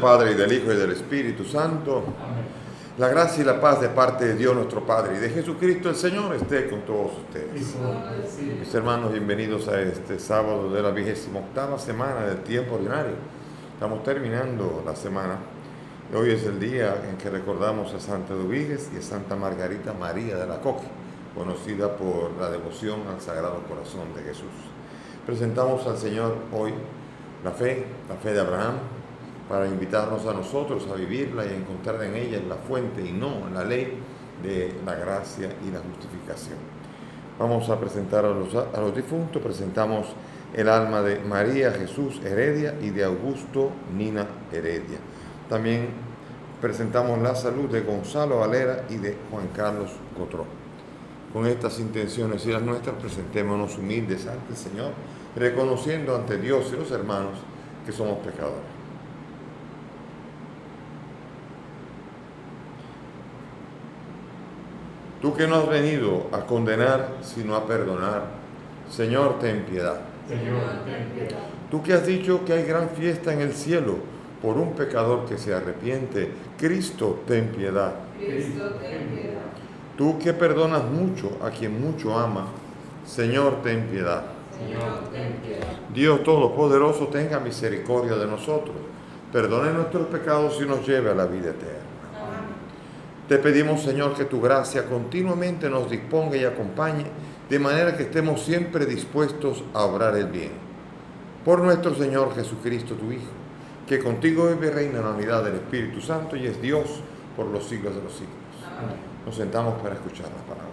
Padre, y del Hijo, y del Espíritu Santo. Amén. La gracia y la paz de parte de Dios nuestro Padre y de Jesucristo el Señor esté con todos ustedes. Mis hermanos, bienvenidos a este sábado de la 28ª semana del tiempo ordinario. Estamos terminando la semana. Hoy es el día en que recordamos a Santa Eduviges y a Santa Margarita María de Alacoque, conocida por la devoción al Sagrado Corazón de Jesús. Presentamos al Señor hoy la fe de Abraham, para invitarnos a nosotros a vivirla y a encontrar en ella la fuente y no la ley de la gracia y la justificación. Vamos a presentar a los difuntos. Presentamos el alma de María Jesús Heredia y de Augusto Nina Heredia. También presentamos la salud de Gonzalo Valera y de Juan Carlos Cotró. Con estas intenciones y las nuestras, presentémonos humildes ante el Señor, reconociendo ante Dios y los hermanos que somos pecadores. Tú que no has venido a condenar, sino a perdonar, Señor, ten piedad. Señor, ten piedad. Tú que has dicho que hay gran fiesta en el cielo por un pecador que se arrepiente, Cristo, ten piedad. Cristo, ten piedad. Tú que perdonas mucho a quien mucho ama, Señor, ten piedad. Señor, ten piedad. Dios Todopoderoso, tenga misericordia de nosotros, perdone nuestros pecados y nos lleve a la vida eterna. Te pedimos, Señor, que tu gracia continuamente nos disponga y acompañe, de manera que estemos siempre dispuestos a obrar el bien. Por nuestro Señor Jesucristo, tu Hijo, que contigo vive y reina en la unidad del Espíritu Santo y es Dios por los siglos de los siglos. Amén. Nos sentamos para escuchar la palabra.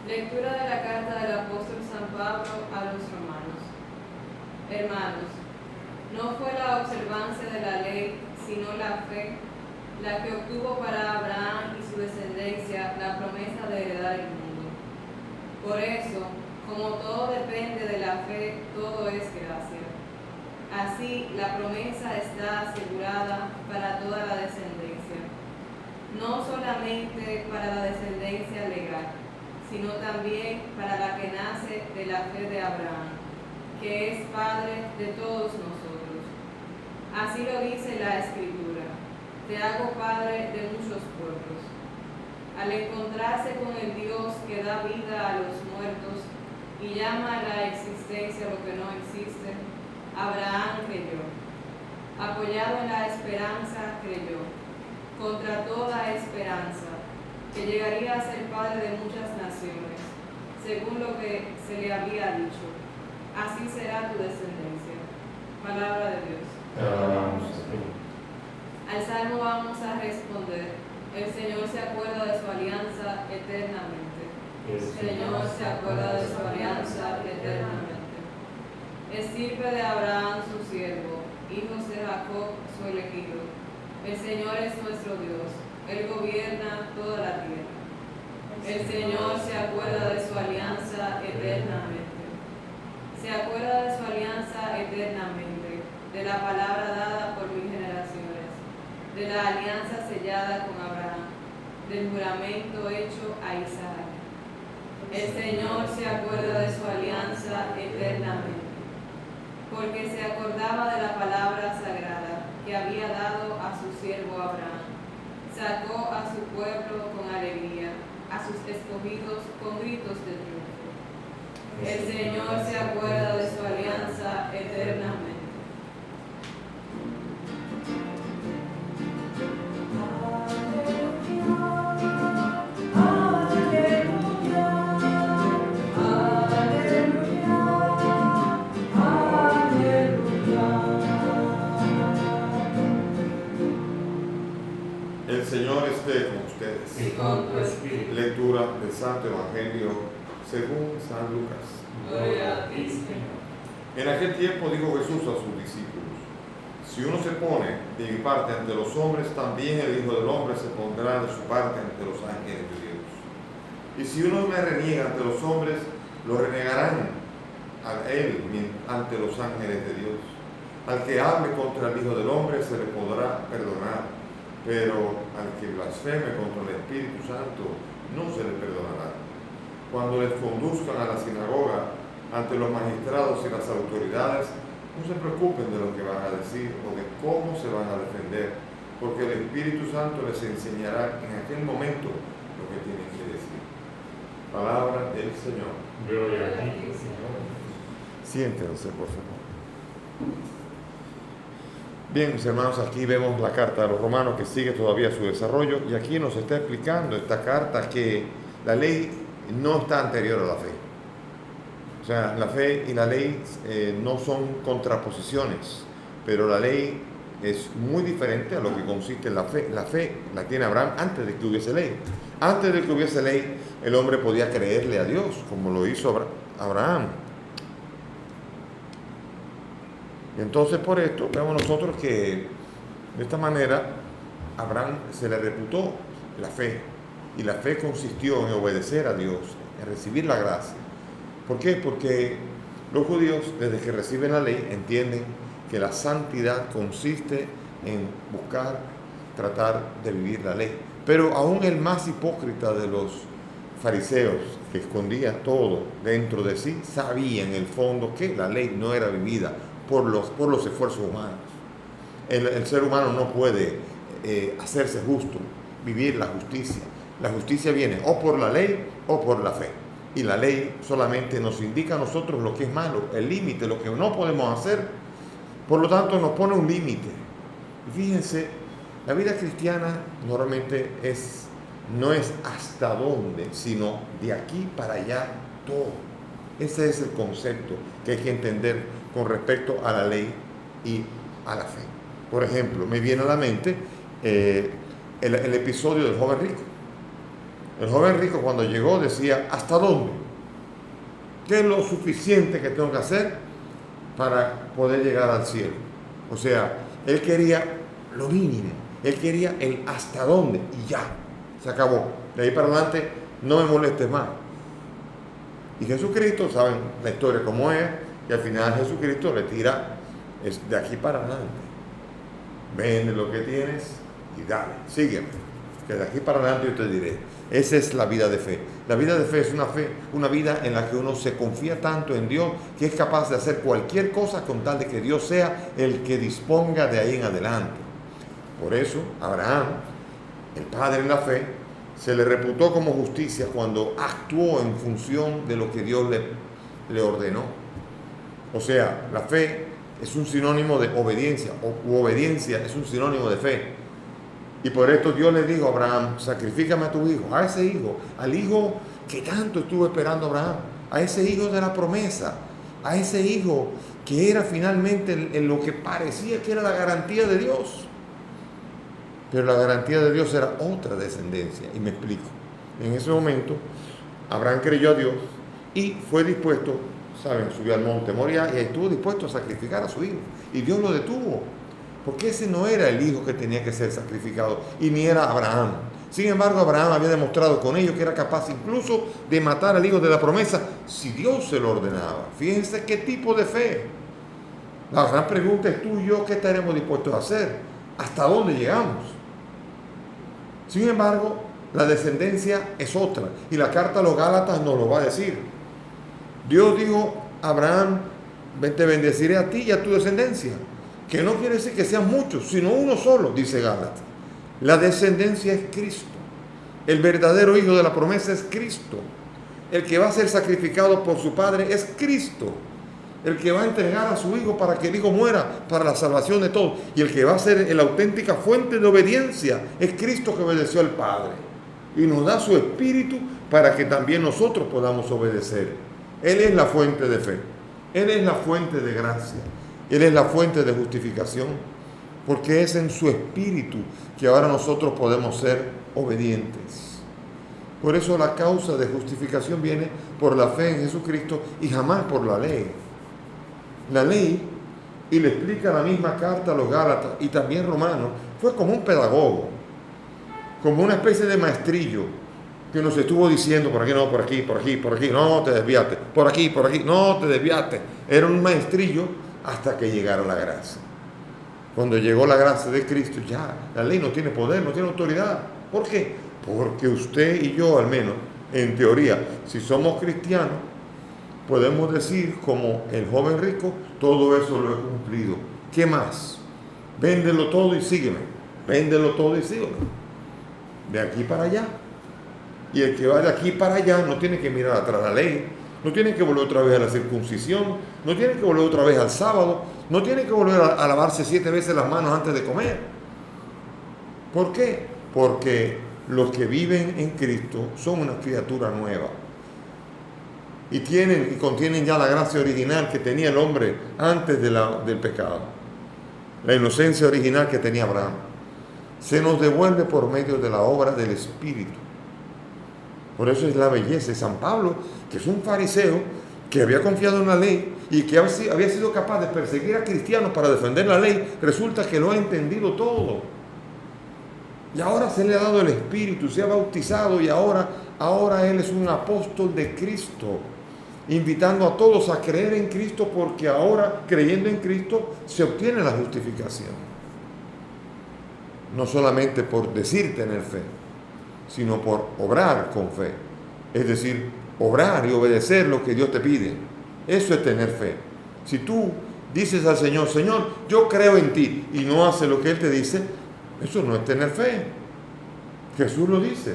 Lectura de la carta del apóstol San Pablo a los romanos. Hermanos, no fue la observancia de la ley, sino la fe, la que obtuvo para Abraham y su descendencia la promesa de heredar el mundo. Por eso, como todo depende de la fe, todo es gracia. Así, la promesa está asegurada para toda la descendencia, no solamente para la descendencia legal, sino también para la que nace de la fe de Abraham, que es Padre de todos nosotros. Así lo dice la Escritura: te hago Padre de muchos pueblos. Al encontrarse con el Dios que da vida a los muertos y llama a la existencia lo que no existe, Abraham creyó. Apoyado en la esperanza, creyó, contra toda esperanza, que llegaría a ser padre de muchas naciones, según lo que se le había dicho: así será tu descendencia. Palabra de Dios. Te alabamos, Señor. Al salmo vamos a responder: el Señor se acuerda de su alianza eternamente. El Señor se acuerda de su alianza eternamente. Estirpe de Abraham su siervo, hijos de Jacob su elegido. El Señor es nuestro Dios, Él gobierna toda la tierra. El Señor se acuerda de su alianza eternamente. Se acuerda de su alianza eternamente, de la palabra dada por 1000 generaciones, de la alianza sellada con Abraham, del juramento hecho a Isaac. El Señor se acuerda de su alianza eternamente, porque se acordaba de la palabra sagrada que había dado a su siervo Abraham. Sacó a su pueblo con alegría, a sus escogidos con gritos de triunfo. El Señor se acuerda de su alianza eternamente. El Señor esté con ustedes. Y con tu espíritu. Lectura del Santo Evangelio según San Lucas. Gloria a ti, Señor. En aquel tiempo dijo Jesús a sus discípulos: si uno se pone de mi parte ante los hombres, también el Hijo del Hombre se pondrá de su parte ante los ángeles de Dios. Y si uno me reniega ante los hombres, lo renegarán a él ante los ángeles de Dios. Al que hable contra el Hijo del Hombre se le podrá perdonar, pero al que blasfeme contra el Espíritu Santo no se le perdonará. cuando les conduzcan a la sinagoga ante los magistrados y las autoridades, no se preocupen de lo que van a decir o de cómo se van a defender, porque el Espíritu Santo les enseñará en aquel momento lo que tienen que decir. Palabra del Señor. Gloria a ti, Señor. Siéntense, por favor. Bien, mis hermanos, aquí vemos la carta de los romanos que sigue todavía su desarrollo, y aquí nos está explicando esta carta que la ley no está anterior a la fe. O sea, la fe y la ley no son contraposiciones, pero la ley es muy diferente a lo que consiste en la fe. La fe la tiene Abraham antes de que hubiese ley. Antes de que hubiese ley, el hombre podía creerle a Dios, como lo hizo Abraham. Y entonces por esto vemos nosotros que de esta manera a Abraham se le reputó la fe, y la fe consistió en obedecer a Dios, en recibir la gracia. ¿Por qué? Porque los judíos, desde que reciben la ley, entienden que la santidad consiste en buscar, tratar de vivir la ley. Pero aún el más hipócrita de los fariseos, que escondía todo dentro de sí, sabía en el fondo que la ley no era vivida por los esfuerzos humanos. El ser humano no puede hacerse justo, vivir la justicia. La justicia viene o por la ley o por la fe. Y la ley solamente nos indica a nosotros lo que es malo, el límite, lo que no podemos hacer. Por lo tanto, nos pone un límite. Fíjense, la vida cristiana normalmente no es hasta dónde, sino de aquí para allá todo. Ese es el concepto que hay que entender con respecto a la ley y a la fe. Por ejemplo, me viene a la mente el episodio del joven rico. El joven rico, cuando llegó, decía: ¿hasta dónde? ¿Qué es lo suficiente que tengo que hacer para poder llegar al cielo? O sea, él quería lo mínimo, él quería el hasta dónde, y ya, se acabó. De ahí para adelante no me molestes más. Y Jesucristo, saben la historia como es, y al final Jesucristo le tira de aquí para adelante. Vende lo que tienes y dale, sígueme, que de aquí para adelante yo te diré. Esa es la vida de fe. La vida de fe es una vida en la que uno se confía tanto en Dios que es capaz de hacer cualquier cosa con tal de que Dios sea el que disponga de ahí en adelante. Por eso, Abraham, el padre en la fe, se le reputó como justicia cuando actuó en función de lo que Dios le ordenó. O sea, la fe es un sinónimo de obediencia, u obediencia es un sinónimo de fe. Y por esto Dios le dijo a Abraham: sacrifícame a tu hijo, a ese hijo, al hijo que tanto estuvo esperando Abraham, a ese hijo de la promesa, a ese hijo que era finalmente en lo que parecía que era la garantía de Dios. Pero la garantía de Dios era otra descendencia, y me explico. En ese momento, Abraham creyó a Dios y fue dispuesto, saben, subió al monte Moriah y estuvo dispuesto a sacrificar a su hijo. Y Dios lo detuvo, porque ese no era el hijo que tenía que ser sacrificado, y ni era Abraham. Sin embargo, Abraham había demostrado con ello que era capaz incluso de matar al hijo de la promesa si Dios se lo ordenaba. Fíjense qué tipo de fe. La gran pregunta es: tú y yo, ¿qué estaremos dispuestos a hacer? ¿Hasta dónde llegamos? Sin embargo, la descendencia es otra, y la carta a los Gálatas nos lo va a decir. Dios dijo a Abraham: te bendeciré a ti y a tu descendencia. Que no quiere decir que sean muchos, sino uno solo, dice Gálatas. La descendencia es Cristo. El verdadero hijo de la promesa es Cristo. El que va a ser sacrificado por su padre es Cristo. El que va a entregar a su hijo para que el hijo muera para la salvación de todos. Y el que va a ser la auténtica fuente de obediencia es Cristo, que obedeció al Padre. Y nos da su espíritu para que también nosotros podamos obedecer. Él es la fuente de fe. Él es la fuente de gracia. Él es la fuente de justificación, porque es en su espíritu que ahora nosotros podemos ser obedientes. Por eso la causa de justificación viene por la fe en Jesucristo y jamás por la ley. La ley, y le explica la misma carta a los Gálatas y también Romanos, fue como un pedagogo, como una especie de maestrillo que nos estuvo diciendo: por aquí no, por aquí, por aquí, por aquí, no te desviaste, por aquí, no te desviaste. Era un maestrillo hasta que llegara la gracia. Cuando llegó la gracia de Cristo, ya la ley no tiene poder, no tiene autoridad. ¿Por qué? Porque usted y yo, al menos, En teoría, si somos cristianos, podemos decir como el joven rico, todo eso lo he cumplido. ¿Qué más? Véndelo todo y sígueme. Véndelo todo y sígueme. De aquí para allá. Y el que va de aquí para allá no tiene que mirar atrás la ley, no tiene que volver otra vez a la circuncisión, no tiene que volver otra vez al sábado, no tiene que volver a lavarse 7 veces las manos antes de comer. ¿Por qué? Porque los que viven en Cristo son una criatura nueva y contienen ya la gracia original que tenía el hombre antes del pecado, la inocencia original que tenía Abraham. Se nos devuelve por medio de la obra del Espíritu. Por eso es la belleza de San Pablo, que es un fariseo que había confiado en la ley y que había sido capaz de perseguir a cristianos para defender la ley. Resulta que lo ha entendido todo. Y ahora se le ha dado el Espíritu, se ha bautizado y ahora él es un apóstol de Cristo, invitando a todos a creer en Cristo, porque ahora, creyendo en Cristo, se obtiene la justificación. No solamente por decir tener fe, sino por obrar con fe. Es decir, obrar y obedecer lo que Dios te pide. Eso es tener fe. Si tú dices al Señor, Señor, yo creo en ti, y no haces lo que Él te dice, eso no es tener fe. Jesús lo dice.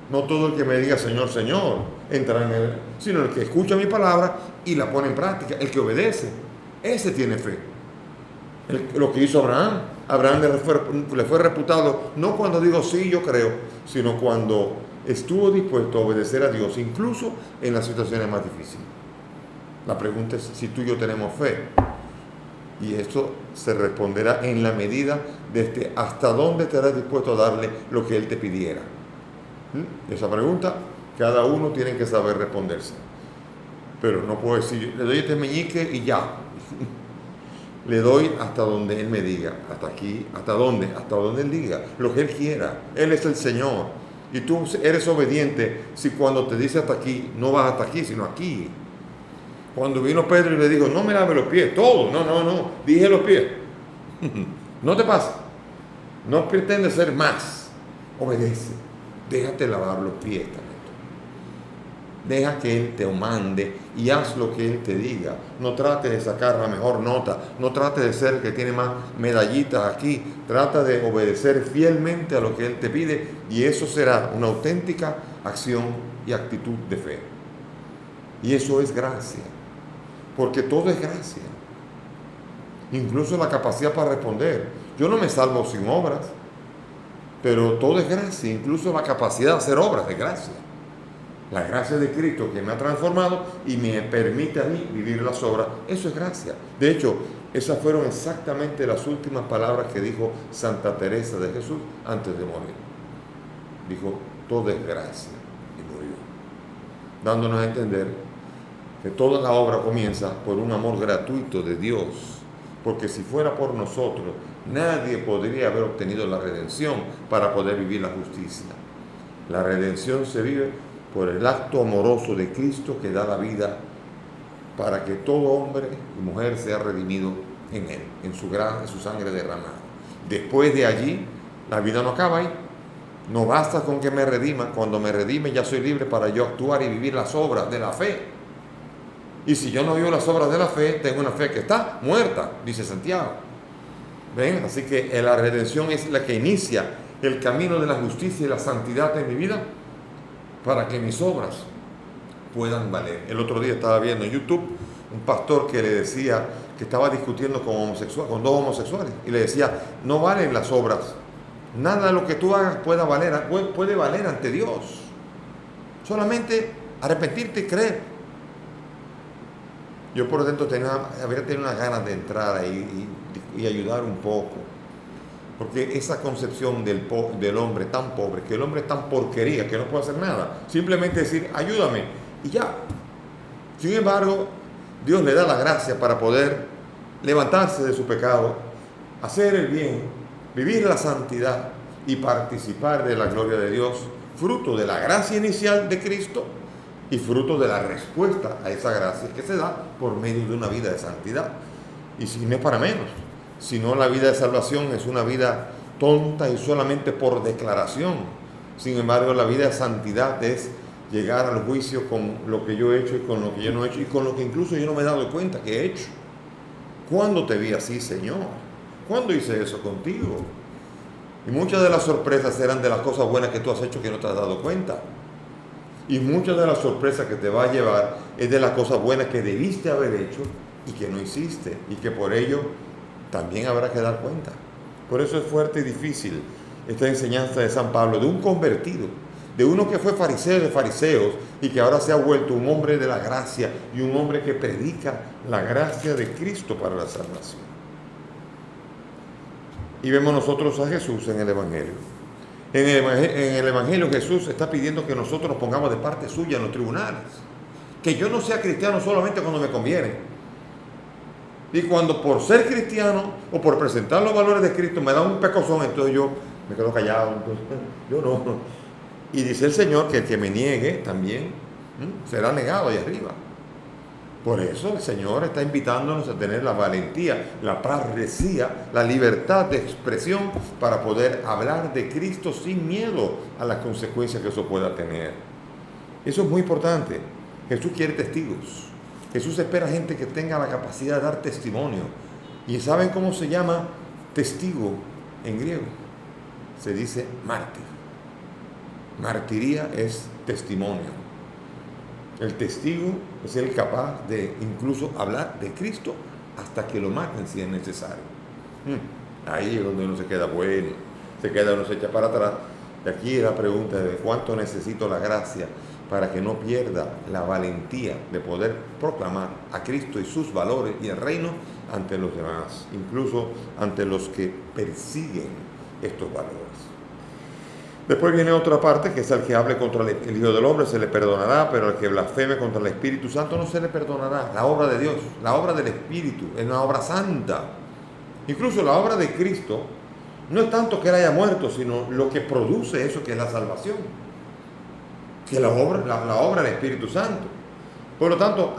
No todo el que me diga Señor, Señor, entrará en él, sino el que escucha mi palabra y la pone en práctica, el que obedece. Ese tiene fe. Lo que hizo Abraham. Abraham le fue reputado no cuando digo sí, yo creo, sino cuando estuvo dispuesto a obedecer a Dios, incluso en las situaciones más difíciles. La pregunta es si tú y yo tenemos fe. Y esto se responderá en la medida de hasta dónde estarás dispuesto a darle lo que Él te pidiera. Esa pregunta cada uno tiene que saber responderse. Pero no puedo decir, le doy este meñique y ya. Le doy hasta donde Él me diga. Hasta aquí, ¿hasta dónde? Hasta donde Él diga. Lo que Él quiera. Él es el Señor. Y tú eres obediente si cuando te dice hasta aquí, no vas hasta aquí, sino aquí. Cuando vino Pedro y le dijo, no me lave los pies, todo. No, dije los pies. No te pasa. No pretendes ser más. Obedece. Déjate lavar los pies también. Deja que Él te mande y haz lo que Él te diga. No trates de sacar la mejor nota. No trates de ser el que tiene más medallitas aquí. Trata de obedecer fielmente a lo que Él te pide y eso será una auténtica acción y actitud de fe. Y eso es gracia. Porque todo es gracia. Incluso la capacidad para responder. Yo no me salvo sin obras, pero todo es gracia. Incluso la capacidad de hacer obras de gracia. La gracia de Cristo que me ha transformado y me permite a mí vivir las obras, eso es gracia. De hecho, esas fueron exactamente las últimas palabras que dijo Santa Teresa de Jesús antes de morir. Dijo, todo es gracia, y murió. Dándonos a entender que toda la obra comienza por un amor gratuito de Dios, porque si fuera por nosotros, nadie podría haber obtenido la redención para poder vivir la justicia. La redención se vive por el acto amoroso de Cristo que da la vida para que todo hombre y mujer sea redimido en Él, en su sangre derramada. Después de allí, la vida no acaba ahí. No basta con que me redima. Cuando me redime ya soy libre para yo actuar y vivir las obras de la fe. Y si yo no vivo las obras de la fe, tengo una fe que está muerta, dice Santiago. ¿Ven? Así que la redención es la que inicia el camino de la justicia y la santidad en mi vida, para que mis obras puedan valer. El otro día estaba viendo en YouTube un pastor que le decía que estaba discutiendo con dos homosexuales y le decía, no valen las obras, nada de lo que tú hagas puede valer ante Dios, solamente arrepentirte y creer. Yo por dentro habría tenido unas ganas de entrar ahí y ayudar un poco. Porque esa concepción del hombre tan pobre, que el hombre es tan porquería, que no puede hacer nada, simplemente decir, ayúdame, y ya. Sin embargo, Dios le da la gracia para poder levantarse de su pecado, hacer el bien, vivir la santidad y participar de la gloria de Dios, fruto de la gracia inicial de Cristo y fruto de la respuesta a esa gracia que se da por medio de una vida de santidad. Y si no es para menos. Si no, la vida de salvación es una vida tonta y solamente por declaración. Sin embargo, la vida de santidad es llegar al juicio con lo que yo he hecho y con lo que yo no he hecho y con lo que incluso yo no me he dado cuenta que he hecho. ¿Cuándo te vi así, Señor? ¿Cuándo hice eso contigo? Y muchas de las sorpresas eran de las cosas buenas que tú has hecho que no te has dado cuenta. Y muchas de las sorpresas que te va a llevar es de las cosas buenas que debiste haber hecho y que no hiciste. Y que por ello también habrá que dar cuenta. Por eso es fuerte y difícil esta enseñanza de San Pablo, de un convertido, de uno que fue fariseo de fariseos y que ahora se ha vuelto un hombre de la gracia y un hombre que predica la gracia de Cristo para la salvación. Y vemos nosotros a Jesús en el Evangelio. En el Evangelio Jesús está pidiendo que nosotros nos pongamos de parte suya en los tribunales. Que yo no sea cristiano solamente cuando me conviene. Y cuando por ser cristiano o por presentar los valores de Cristo me da un pecozón, entonces yo me quedo callado. Entonces, yo no. Y dice el Señor que el que me niegue también será negado ahí arriba. Por eso el Señor está invitándonos a tener la valentía, la parresía, la libertad de expresión para poder hablar de Cristo sin miedo a las consecuencias que eso pueda tener. Eso es muy importante. Jesús quiere testigos. Jesús espera gente que tenga la capacidad de dar testimonio. ¿Y saben cómo se llama testigo en griego? Se dice mártir. Martiría es testimonio. El testigo es el capaz de incluso hablar de Cristo hasta que lo maten si es necesario. Ahí es donde uno se queda bueno, uno se echa para atrás. Y aquí es la pregunta de cuánto necesito la gracia para que no pierda la valentía de poder proclamar a Cristo y sus valores y el reino ante los demás, incluso ante los que persiguen estos valores. Después viene otra parte, que es el que hable contra el Hijo del Hombre se le perdonará, pero al que blasfeme contra el Espíritu Santo no se le perdonará. La obra de Dios, la obra del Espíritu, es una obra santa. Incluso la obra de Cristo no es tanto que Él haya muerto, sino lo que produce eso que es la salvación, que es la obra del Espíritu Santo. Por lo tanto,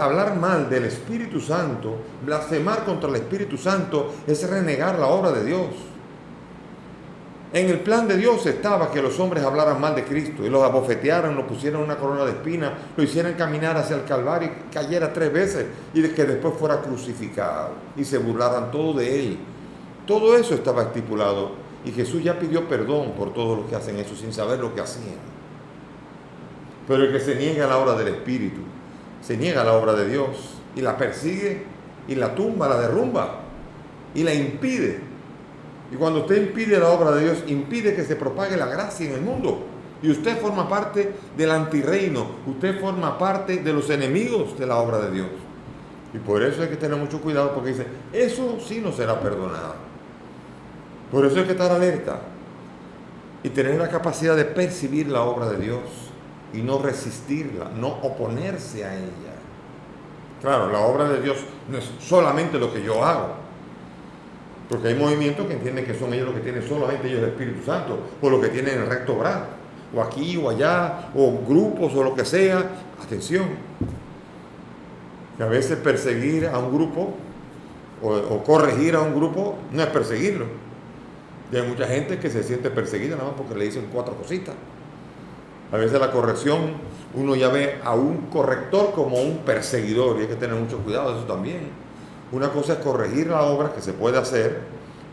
hablar mal del Espíritu Santo, blasfemar contra el Espíritu Santo, es renegar la obra de Dios. En el plan de Dios estaba que los hombres hablaran mal de Cristo y los abofetearan, lo pusieran una corona de espinas, lo hicieran caminar hacia el Calvario y cayera 3 veces y de que después fuera crucificado y se burlaran todo de Él. Todo eso estaba estipulado y Jesús ya pidió perdón por todos los que hacen eso sin saber lo que hacían. Pero el que se niega a la obra del Espíritu, se niega a la obra de Dios y la persigue y la tumba, la derrumba y la impide. Y cuando usted impide la obra de Dios, impide que se propague la gracia en el mundo. Y usted forma parte del antirreino, usted forma parte de los enemigos de la obra de Dios. Y por eso hay que tener mucho cuidado porque dice, eso sí no será perdonado. Por eso hay que estar alerta y tener la capacidad de percibir la obra de Dios y no resistirla, no oponerse a ella. Claro, la obra de Dios no es solamente lo que yo hago. Porque hay movimientos que entienden que son ellos los que tienen solamente ellos el Espíritu Santo, o los que tienen el recto obrar, o aquí o allá, o grupos o lo que sea. Atención, que a veces perseguir a un grupo o corregir a un grupo no es perseguirlo. Y hay mucha gente que se siente perseguida nada más porque le dicen 4 cositas. A veces la corrección, uno ya ve a un corrector como un perseguidor y hay que tener mucho cuidado de eso también. Una cosa es corregir la obra que se puede hacer,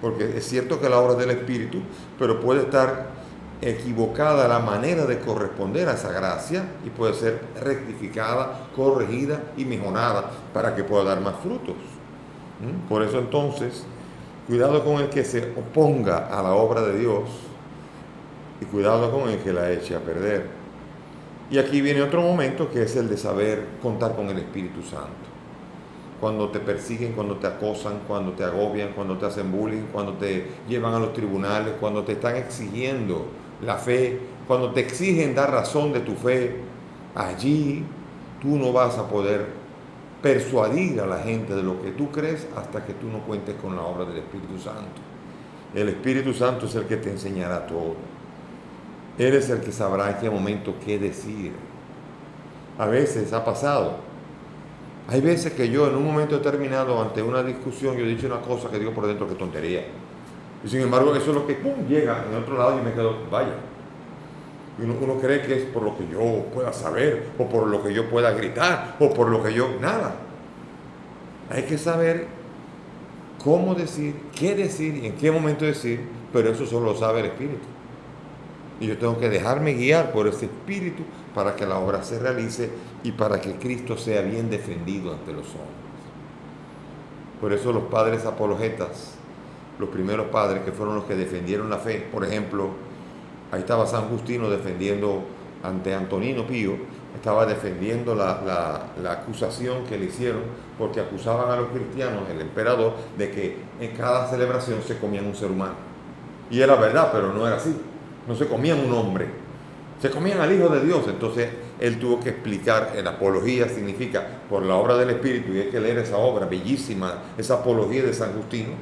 porque es cierto que la obra es del Espíritu, pero puede estar equivocada la manera de corresponder a esa gracia y puede ser rectificada, corregida y mejorada para que pueda dar más frutos. Por eso entonces, cuidado con el que se oponga a la obra de Dios y cuidado con el que la eche a perder. Y aquí viene otro momento que es el de saber contar con el Espíritu Santo. Cuando te persiguen, cuando te acosan, cuando te agobian, cuando te hacen bullying, cuando te llevan a los tribunales, cuando te están exigiendo la fe, cuando te exigen dar razón de tu fe, allí tú no vas a poder persuadir a la gente de lo que tú crees hasta que tú no cuentes con la obra del Espíritu Santo. El Espíritu Santo es el que te enseñará todo. Él es el que sabrá en qué momento qué decir. A veces ha pasado. Hay veces que yo en un momento determinado ante una discusión yo he dicho una cosa que digo por dentro que tontería. Y sin embargo eso es lo que llega en otro lado y me quedo, vaya. Uno cree que es por lo que yo pueda saber, o por lo que yo pueda gritar, o por lo que yo... Nada. Hay que saber cómo decir, qué decir y en qué momento decir, pero eso solo lo sabe el Espíritu. Y yo tengo que dejarme guiar por ese Espíritu para que la obra se realice y para que Cristo sea bien defendido ante los hombres. Por eso los padres apologetas, los primeros padres que fueron los que defendieron la fe, por ejemplo, ahí estaba San Justino defendiendo ante Antonino Pío, estaba defendiendo la acusación que le hicieron, porque acusaban a los cristianos, el emperador, de que en cada celebración se comían un ser humano. Y era verdad, pero no era así. No se comían un hombre, se comían al Hijo de Dios. Entonces él tuvo que explicar, en apología significa por la obra del Espíritu, y hay que leer esa obra bellísima, esa apología de San Justino,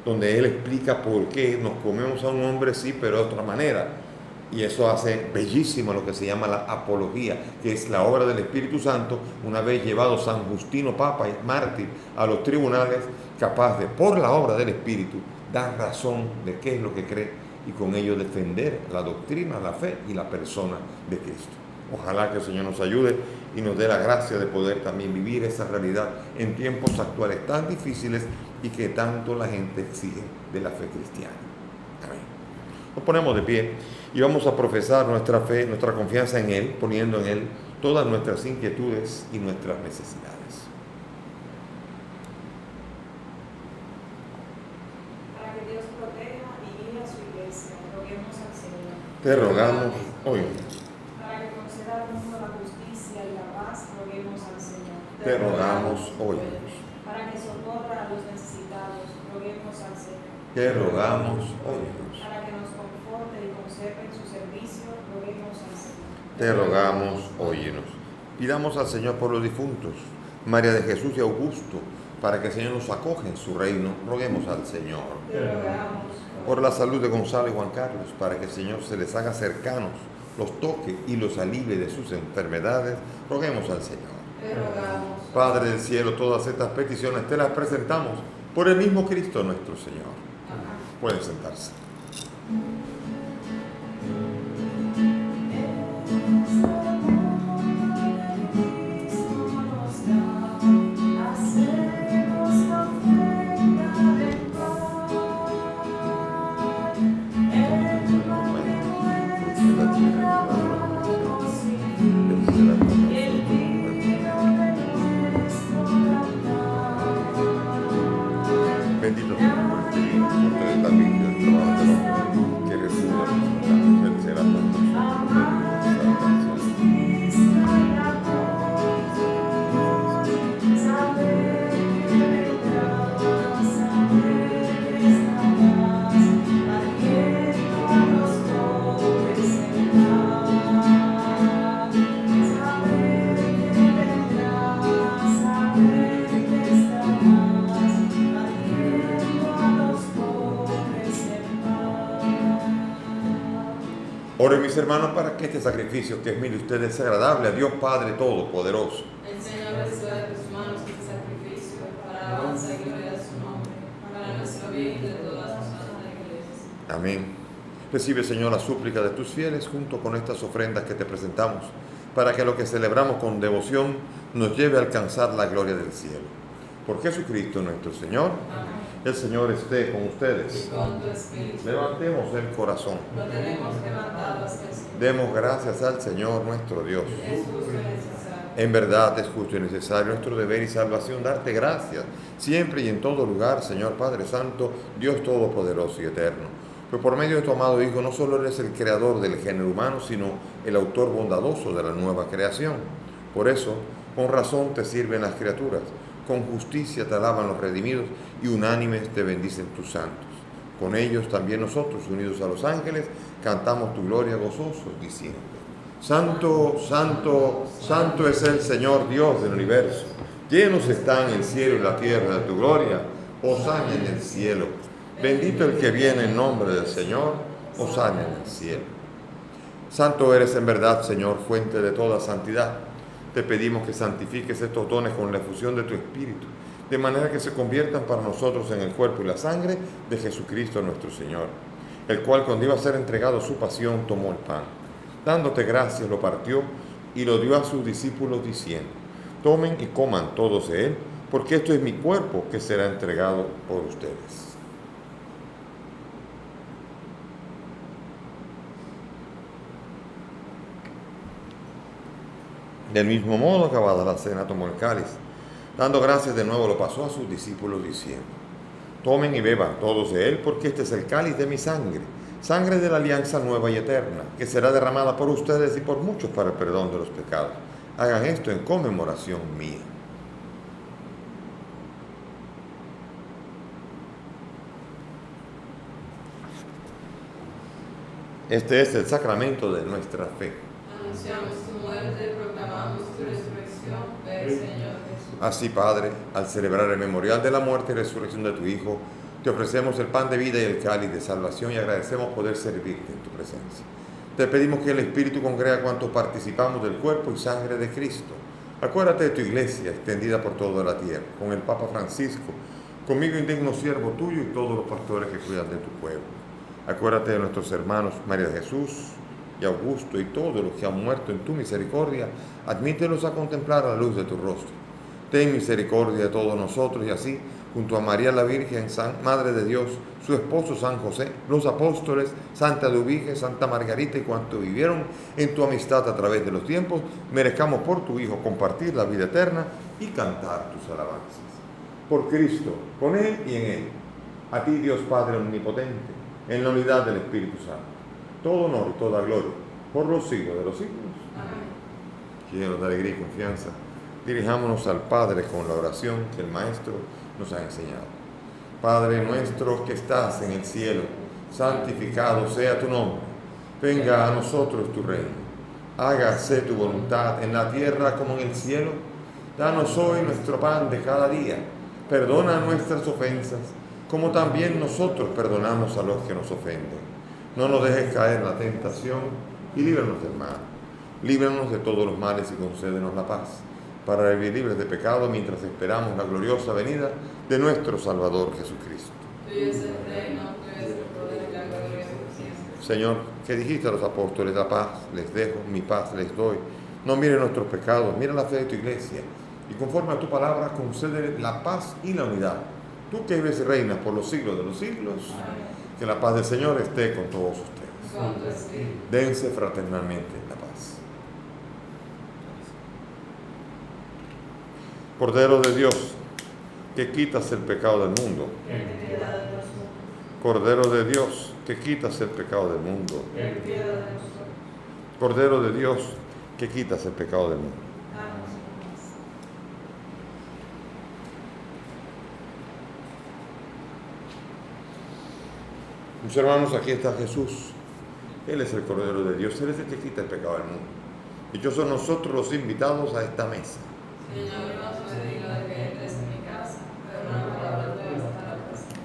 donde él explica por qué nos comemos a un hombre, sí, pero de otra manera. Y eso hace bellísimo lo que se llama la apología, que es la obra del Espíritu Santo, una vez llevado San Justino, Papa y mártir, a los tribunales, capaz de, por la obra del Espíritu, dar razón de qué es lo que cree y con ello defender la doctrina, la fe y la persona de Cristo. Ojalá que el Señor nos ayude y nos dé la gracia de poder también vivir esa realidad en tiempos actuales tan difíciles y que tanto la gente exige de la fe cristiana. Amén. Nos ponemos de pie y vamos a profesar nuestra fe, nuestra confianza en Él, poniendo en Él todas nuestras inquietudes y nuestras necesidades. Para que Dios proteja y guíe a su iglesia, roguemos al Señor. Te rogamos hoy. Para que conceda al mundo la justicia y la paz, roguemos al Señor. Te rogamos hoy. Para que socorra a los necesitados, roguemos al Señor. Te rogamos hoy. Para que nos conforte y conserve en su servicio, roguemos al Señor. Te rogamos, óyenos. Pidamos al Señor por los difuntos, María de Jesús y Augusto, para que el Señor nos acoja en su reino. Roguemos al Señor. Te rogamos. Por la salud de Gonzalo y Juan Carlos, para que el Señor se les haga cercanos, los toque y los alivie de sus enfermedades. Roguemos al Señor. Te rogamos. Padre del cielo, todas estas peticiones te las presentamos por el mismo Cristo nuestro Señor. Pueden sentarse. Bendito sea por este día, ustedes también del trabajo del hombre, que recibe la será para Oren mis hermanos para que este sacrificio que es mío de ustedes sea agradable a Dios Padre Todopoderoso. El Señor reciba de tus manos este sacrificio para la alabanza y gloria de su nombre, para nuestro bien y de todas las personas de la iglesia. Amén. Recibe, Señor, la súplica de tus fieles junto con estas ofrendas que te presentamos, para que lo que celebramos con devoción nos lleve a alcanzar la gloria del cielo. Por Jesucristo nuestro Señor. Amén. El Señor esté con ustedes. Y con tu espíritu. Levantemos el corazón. Lo tenemos levantado hasta el cielo. Demos gracias al Señor nuestro Dios. Es justo y necesario. En verdad es justo y necesario nuestro deber y salvación darte gracias, siempre y en todo lugar, Señor Padre Santo, Dios Todopoderoso y Eterno. Pues por medio de tu amado Hijo no solo eres el creador del género humano, sino el autor bondadoso de la nueva creación. Por eso, con razón te sirven las criaturas, con justicia te alaban los redimidos y unánimes te bendicen tus santos. Con ellos también nosotros, unidos a los ángeles, cantamos tu gloria gozosos, diciendo: Santo, santo, santo es el Señor Dios del universo. Llenos están el cielo y la tierra de tu gloria. Hosana en el cielo. Bendito el que viene en nombre del Señor. Hosana en el cielo. Santo eres en verdad, Señor, fuente de toda santidad. Te pedimos que santifiques estos dones con la efusión de tu Espíritu, de manera que se conviertan para nosotros en el cuerpo y la sangre de Jesucristo nuestro Señor, el cual, cuando iba a ser entregado a su pasión, tomó el pan. Dándote gracias, lo partió y lo dio a sus discípulos diciendo: tomen y coman todos de él, porque esto es mi cuerpo que será entregado por ustedes. Del mismo modo, acabada la cena, tomó el cáliz. Dando gracias de nuevo, lo pasó a sus discípulos diciendo: tomen y beban todos de él, porque este es el cáliz de mi sangre, sangre de la alianza nueva y eterna, que será derramada por ustedes y por muchos para el perdón de los pecados. Hagan esto en conmemoración mía. Este es el sacramento de nuestra fe. Anunciamos tu muerte, proclamamos tu resurrección, ven Señor Jesús. Así, Padre, al celebrar el memorial de la muerte y resurrección de tu Hijo, te ofrecemos el pan de vida y el cáliz de salvación y agradecemos poder servirte en tu presencia. Te pedimos que el Espíritu congregue a cuantos participamos del cuerpo y sangre de Cristo. Acuérdate de tu iglesia extendida por toda la tierra, con el Papa Francisco, conmigo indigno siervo tuyo y todos los pastores que cuidan de tu pueblo. Acuérdate de nuestros hermanos María de Jesús y Augusto y todos los que han muerto en tu misericordia. Admítelos a contemplar la luz de tu rostro. Ten misericordia de todos nosotros y así, junto a María la Virgen, Madre de Dios, su esposo San José, los apóstoles, Santa Eduviges, Santa Margarita y cuantos vivieron en tu amistad a través de los tiempos, merezcamos por tu Hijo compartir la vida eterna y cantar tus alabanzas. Por Cristo, con Él y en Él. A ti, Dios Padre omnipotente, en la unidad del Espíritu Santo, todo honor y toda gloria, por los siglos de los siglos. Amén. Llenos de alegría y confianza, dirijámonos al Padre con la oración que el Maestro nos ha enseñado. Padre nuestro que estás en el cielo, santificado sea tu nombre. Venga a nosotros tu reino. Hágase tu voluntad en la tierra como en el cielo. Danos hoy nuestro pan de cada día. Perdona nuestras ofensas, como también nosotros perdonamos a los que nos ofenden. No nos dejes caer en la tentación y líbranos del mal. Líbranos de todos los males y concédenos la paz, para vivir libres de pecado mientras esperamos la gloriosa venida de nuestro Salvador Jesucristo. Tuyo es el reino, tuyo es el poder y la gloria por siempre. Señor, que dijiste a los apóstoles: la paz les dejo, mi paz les doy. No mire nuestros pecados, mira la fe de tu iglesia, y conforme a tu palabra concédele la paz y la unidad. Tú que vives y reinas por los siglos de los siglos, que la paz del Señor esté con todos ustedes. Con tu espíritu. Dense fraternalmente la paz. Cordero de Dios, que quitas el pecado del mundo. Cordero de Dios, que quitas el pecado del mundo. Cordero de Dios, que quitas el pecado del mundo. Mis hermanos, aquí está Jesús. Él es el Cordero de Dios, Él es el que quita el pecado del mundo. Dichosos nosotros los invitados a esta mesa. Señor, no soy digno de que entres en mi casa, pero una palabra tuya bastará para siempre.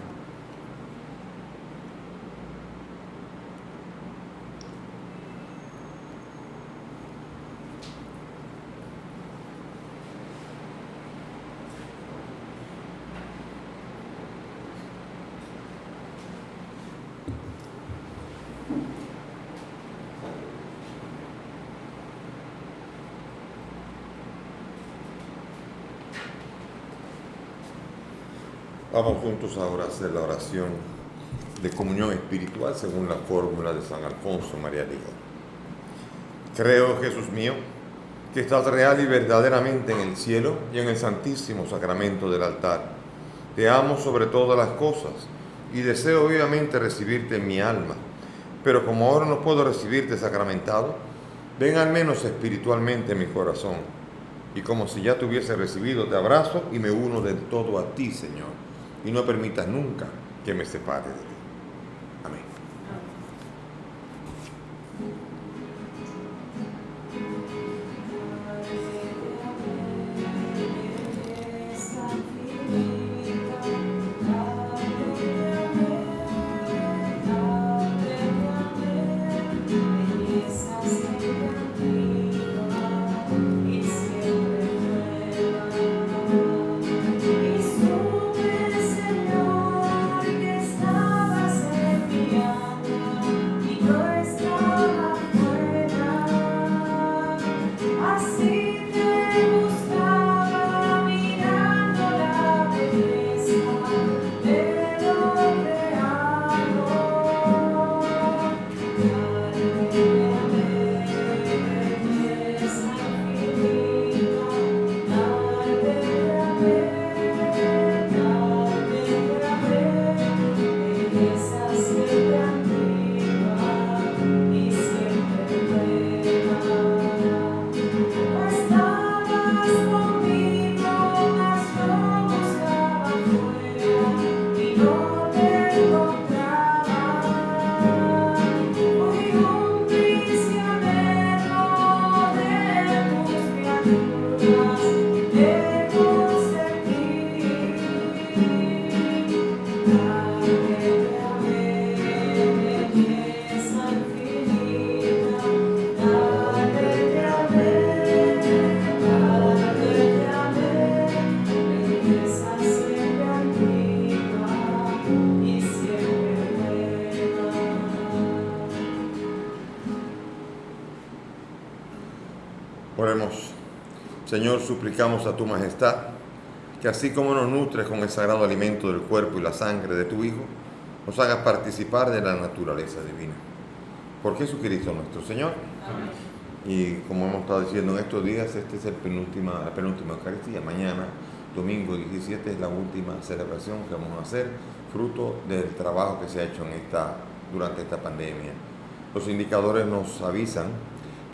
Vamos juntos ahora a hacer la oración de comunión espiritual según la fórmula de San Alfonso María Liga. Creo, Jesús mío, que estás real y verdaderamente en el cielo y en el santísimo sacramento del altar. Te amo sobre todas las cosas y deseo vivamente recibirte en mi alma, pero como ahora no puedo recibirte sacramentado, ven al menos espiritualmente en mi corazón, y como si ya te hubiese recibido, te abrazo y me uno del todo a ti, Señor, y no permitas nunca que me separe de ti. Amén. Señor, que está Señor, suplicamos a tu majestad que así como nos nutres con el sagrado alimento del cuerpo y la sangre de tu Hijo, nos hagas participar de la naturaleza divina. Por Jesucristo nuestro Señor. Amén. Y como hemos estado diciendo en estos días, esta es la penúltima Eucaristía. Mañana, domingo 17, es la última celebración que vamos a hacer, fruto del trabajo que se ha hecho durante esta pandemia. Los indicadores nos avisan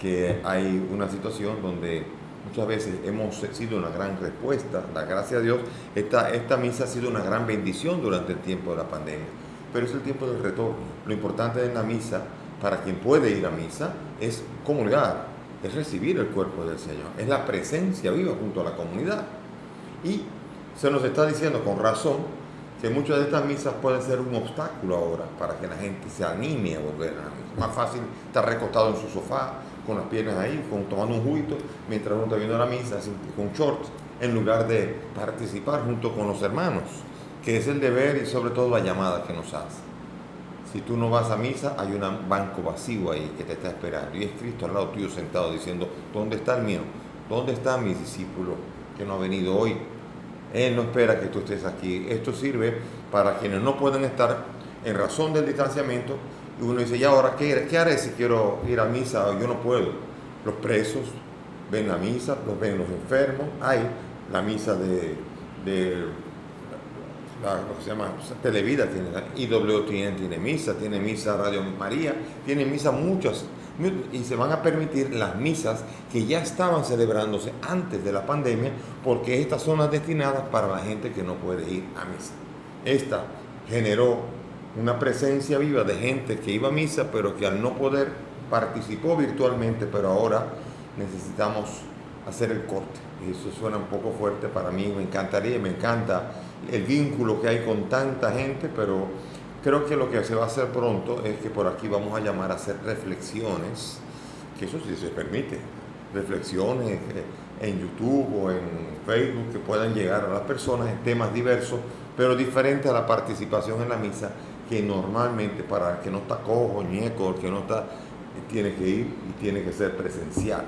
que hay una situación donde muchas veces hemos sido una gran respuesta, la gracia a Dios. Esta misa ha sido una gran bendición durante el tiempo de la pandemia, pero es el tiempo del retorno. Lo importante en la misa, para quien puede ir a misa, es comulgar, es recibir el cuerpo del Señor, es la presencia viva junto a la comunidad. Y se nos está diciendo con razón que muchas de estas misas pueden ser un obstáculo ahora para que la gente se anime a volver a la misa. Más fácil estar recostado en su sofá, con las piernas ahí, tomando un juguito, mientras uno está viendo la misa, así, con shorts, en lugar de participar junto con los hermanos, que es el deber y sobre todo la llamada que nos hace. Si tú no vas a misa, hay un banco vacío ahí que te está esperando, y es Cristo al lado tuyo sentado diciendo: ¿dónde está el mío? ¿Dónde está mi discípulo que no ha venido hoy? Él no espera que tú estés aquí. Esto sirve para quienes no pueden estar en razón del distanciamiento. Y uno dice: ¿y ahora qué haré si quiero ir a misa? Yo no puedo. Los presos ven la misa, los ven los enfermos. Hay la misa de lo que se llama Televida, IWTN tiene misa Radio María, tiene misa muchas. Y se van a permitir las misas que ya estaban celebrándose antes de la pandemia, porque estas son las destinadas para la gente que no puede ir a misa. Esta generó una presencia viva de gente que iba a misa, pero que al no poder participó virtualmente, pero ahora necesitamos hacer el corte. Y eso suena un poco fuerte para mí, me encanta el vínculo que hay con tanta gente, pero creo que lo que se va a hacer pronto es que por aquí vamos a llamar a hacer reflexiones, que eso sí se permite, reflexiones en YouTube o en Facebook que puedan llegar a las personas en temas diversos, pero diferentes a la participación en la misa, que normalmente para el que no está cojo, ñeco, el que no está, tiene que ir y tiene que ser presencial.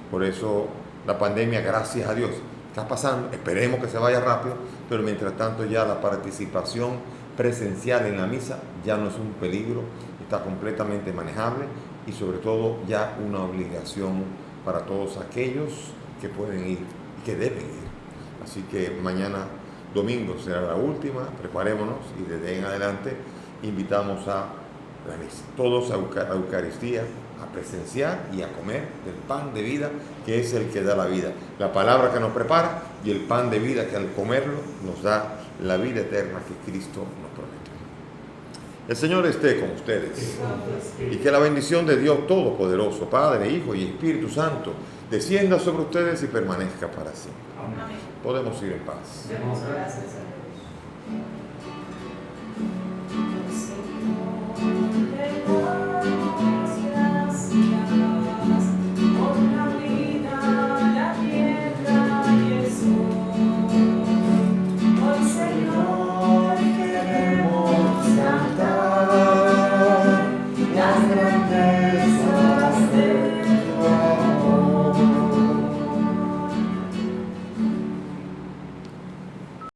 Por eso la pandemia, gracias a Dios, está pasando, esperemos que se vaya rápido, pero mientras tanto ya la participación presencial en la misa ya no es un peligro, está completamente manejable y sobre todo ya una obligación para todos aquellos que pueden ir y que deben ir. Así que mañana domingo será la última, preparémonos y desde ahí en adelante invitamos a la misa, todos a Eucaristía, a presenciar y a comer del pan de vida, que es el que da la vida, la palabra que nos prepara y el pan de vida que al comerlo nos da la vida eterna que Cristo nos prometió. El Señor esté con ustedes y que la bendición de Dios Todopoderoso, Padre, Hijo y Espíritu Santo, descienda sobre ustedes y permanezca para siempre. Amén. Amén. Podemos ir en paz. Gracias a Dios.